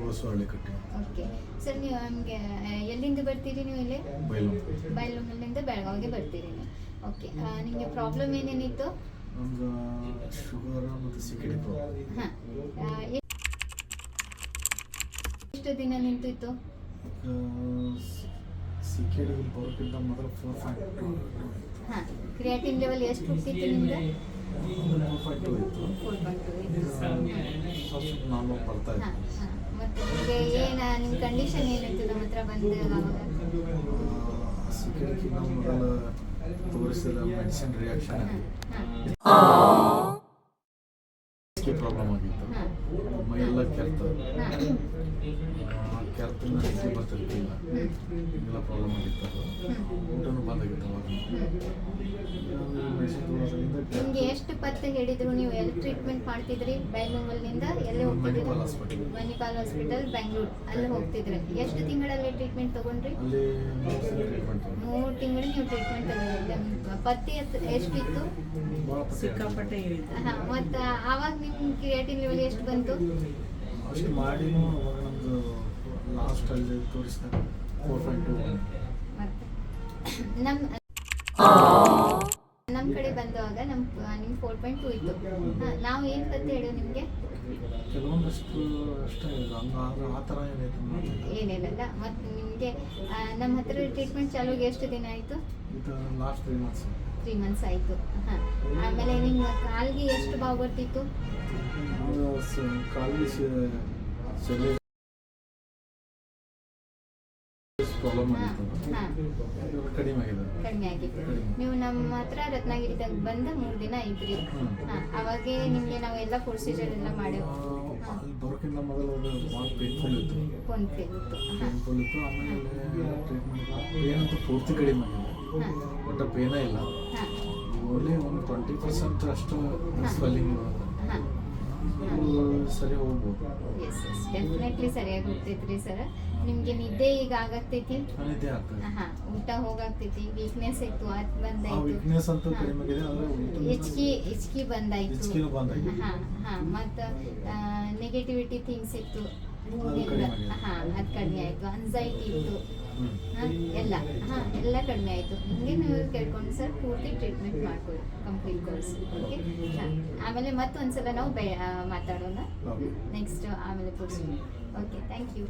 ಹೊಸಹಳ್ಳಿ ಕಟ್ಟಿ. Okay sir, ನೀವು ನಮಗೆ ಎಲ್ಲಿಂದ ಬರ್ತೀರಿ ನೀವು ಇಲ್ಲಿ? ಬೈಲೂರಿನಿಂದ ಬೆಳಗಾವಿಗೆ ಬರ್ತೀರಿ ನೀವು. ಓಕೆ, ನಿಮಗೆ ಪ್ರಾಬ್ಲಮ್ ಏನೇನಿತ್ತು? ನಮ್ಗೆ ಶುಗರ್ ಮತ್ತು ಸಿಗಡಿ ಪ್ರಾಬ್ಲಮ್. ಹಾಂ, ಎಷ್ಟು ದಿನ ನಿಂತಿತ್ತು? ಸಿಗಡಿ ಬರೋಕ್ಕಿಂತ ಮೊದಲು 4.2. ಹಾಂ, ಕ್ರಿಯಾಟಿನ್ ಲೆವೆಲ್ ಎಷ್ಟು ಹೋಗ್ತಿತ್ತು ನಿಮ್ದು? 4.2 ಇತ್ತು. 4.2 ಸ್ವಲ್ಪ ನಾರ್ಮಲ್ ಬರ್ತಾ ಇತ್ತು. ಹಾಂ ಹಾಂ. ಮತ್ತು ನಿಮಗೆ ಏನು ನಿಮ್ಮ ಕಂಡೀಷನ್ ಏನಿತ್ತು ನಮ್ಮ ಹತ್ರ ಬಂದು ಅವಾಗ? ಸಿಗಡಿಗೆ ನಾವು ಮೊದಲು ತೋರಿಸಿದ ಮೆಡಿಸಿನ್ ರಿಯಾಕ್ಷನ್ ಪ್ರಾಬ್ಲಮ್ ಆಗಿತ್ತು. ಮೈಯೆಲ್ಲ ಕೆರ್ತದೆ, ಕೆರ್ತನ ಹೆಜ್ಜೆ ಬರ್ತಿರ್ತಿಲ್ಲ, ಎಲ್ಲ ಪ್ರಾಬ್ಲಮ್ ಆಗಿತ್ತು. ಊಟನೂ ಬಂದಾಗಿತ್ತು ಅವಾಗ. ನಿಮಗೆ ಎಷ್ಟು ಪತ್ತೆ ಹೇಳಿದ್ರು? ನೀವು ಎಲ್ಲಿ ಟ್ರೀಟ್ಮೆಂಟ್ ಮಾಡ್ತಿದ್ರಿ? ಬೆಂಗಳೂರಿನಿಂದ ಎಲ್ಲಿ ಹೋಗ್ತಿದ್ರಿ? ಮಣಿಪಾಲ್ ಹಾಸ್ಪಿಟಲ್ ಬೆಂಗಳೂರು, ಅಲ್ಲಿ ಹೋಗ್ತಿದ್ರಿ. ಎಷ್ಟು ತಿಂಗಳಲ್ಲಿ ಟ್ರೀಟ್ಮೆಂಟ್ ತಗೊಂಡ್ರಿ? 3 ತಿಂಗಳು ನೀವು ಟ್ರೀಟ್ಮೆಂಟ್ ತಗೊಂಡಿದ್ರಿ. ಪತ್ತೆ ಎಷ್ಟಿತ್ತು? ಸಿಕ್ಕಾಪಟ್ಟೆ ಇತ್ತು. ಹಾಂ, ಮತ್ತು ಆವಾಗ ನಿಮ್ಮ ಕ್ರಿಯಾಟಿನ್ ಲೆವೆಲ್ ಎಷ್ಟು ಬಂತು? ಅಷ್ಟು ಮಾಡಿ ನಮ್ಮದು ಲಾಸ್ಟಲ್ಲಿ ತೋರಿಸಿದಾಗ 4.2. ಮತ್ತು ನಮ್ಮ ಕಡೆ ಬಂದಾಗ ನಿಮ್ಮ 4.2 ಇತ್ತು. ಹಾಂ, ನಾವು ಏನು ಪತ್ತೆ ಹೇಳೋ ನಿಮಗೆ? ಕೆಲವೊಂದಷ್ಟು ಅಷ್ಟೇ ಹಂಗಾದ್ರೆ ಆ ಥರ ಏನಿಲ್ಲ. ಮತ್ತು ನಿಮಗೆ ನಮ್ಮ ಹತ್ರ ಟ್ರೀಟ್ಮೆಂಟ್ ಚಾಲುಗೆ ಎಷ್ಟು ದಿನ ಆಯಿತು? ಇದು ಲಾಸ್ಟ್ 3 ಮಂತ್ಸ್. 3 ಮಂತ್ಸ್ ಆಯಿತು. ಹಾಂ, ಆಮೇಲೆ ನಿಮ್ಮ ಕಾಲಿಗೆ ಎಷ್ಟು ಬಾವು ಬರ್ತಿತ್ತು? ಕಾಲಿಗೆ ಸೆಲೆ ಪ್ರಾಬ್ಲಮ್ ಆಗಿತ್ತು. ಕಡಿಮೆ ಆಗಿದೆ. ಕಡಿಮೆ ಆಗಿತ್ತು. ನೀವು ನಮ್ಮ ಹತ್ರ ರತ್ನಗಿರಿದಾಗ ಬಂದ 3 ದಿನ ಇದ್ರಿ. ಹಾಂ, ಅವಾಗೇ ನಿಮಗೆ ನಾವು ಎಲ್ಲ ಪ್ರೊಸೀಜರ್ ಎಲ್ಲ ಮಾಡೇವು. ಬರೋಕ್ಕಿಂತ ಮೊದಲು ಅದು ಭಾಳ ಪೇನ್ಫುಲ್ ಇತ್ತು. ಪೇನ್ಫುಲ್ ಇತ್ತು. ಆಮೇಲೆ ಟ್ರೀಟ್ಮೆಂಟ್ ಪೇನ್ ಅಂತೂ ಪೂರ್ತಿ ಕಡಿಮೆ ಆಗಿದೆ. ಬಟ್ ಪೇನೇ ಇಲ್ಲ. ಓನ್ಲಿ ಒಂದು 20% ಅಷ್ಟು ಸ್ವೆಲ್ಲಿಂಗ್ ಸರಿ ಹೋಗ್ಬೋದು. ಎಸ್ ಎಸ್, ಡೆಫಿನೆಟ್ಲಿ ಸರಿಯಾಗಿ ಹೋಗ್ತೈತ್ರಿ ಸರ್. ನಿಮಗೆ ನಿದ್ದೆ ಈಗ ಆಗತ್ತೈತಿ? ನಿದ್ದೆ ಆಗ್ತದೆ. ಹಾಂ, ಊಟ ಹೋಗಾಗ್ತೈತಿ. ವೀಕ್ನೆಸ್ ಇತ್ತು, ಅದು ಬಂದಾಯ್ತು. ವೀಕ್ನೆಸ್ ಅಂತೂ ಕಡಿಮೆ ಆಗಿದೆ. ಹಿಚ್ಕಿ ಬಂದಾಯ್ತು. ಹಾಂ ಹಾಂ. ಮತ್ತು ನೆಗೆಟಿವಿಟಿ ಥಿಂಗ್ಸ್ ಇತ್ತು, ಹಾಂ, ಅದು ಕಡಿಮೆ ಆಯಿತು. ಅನ್ಸೈಟಿ ಇತ್ತು, ಎಲ್ಲ ಎಲ್ಲ ಕಡಿಮೆ ಆಯಿತು. ಹಿಂಗೆ ನೀವು ಕೇಳ್ಕೊಂಡು ಸರ್ ಪೂರ್ತಿ ಟ್ರೀಟ್ಮೆಂಟ್ ಮಾಡ್ಕೊಳ್ಳಿ, ಕಂಪ್ಲೀಟ್ ಕೋರ್ಸ್. ಓಕೆ, ಹಾಂ. ಆಮೇಲೆ ಮತ್ತೊಂದ್ಸಲ ನಾವು ಮಾತಾಡೋಣ ನೆಕ್ಸ್ಟ್, ಆಮೇಲೆ ಪೂರ್ತಿ. Okay, thank you.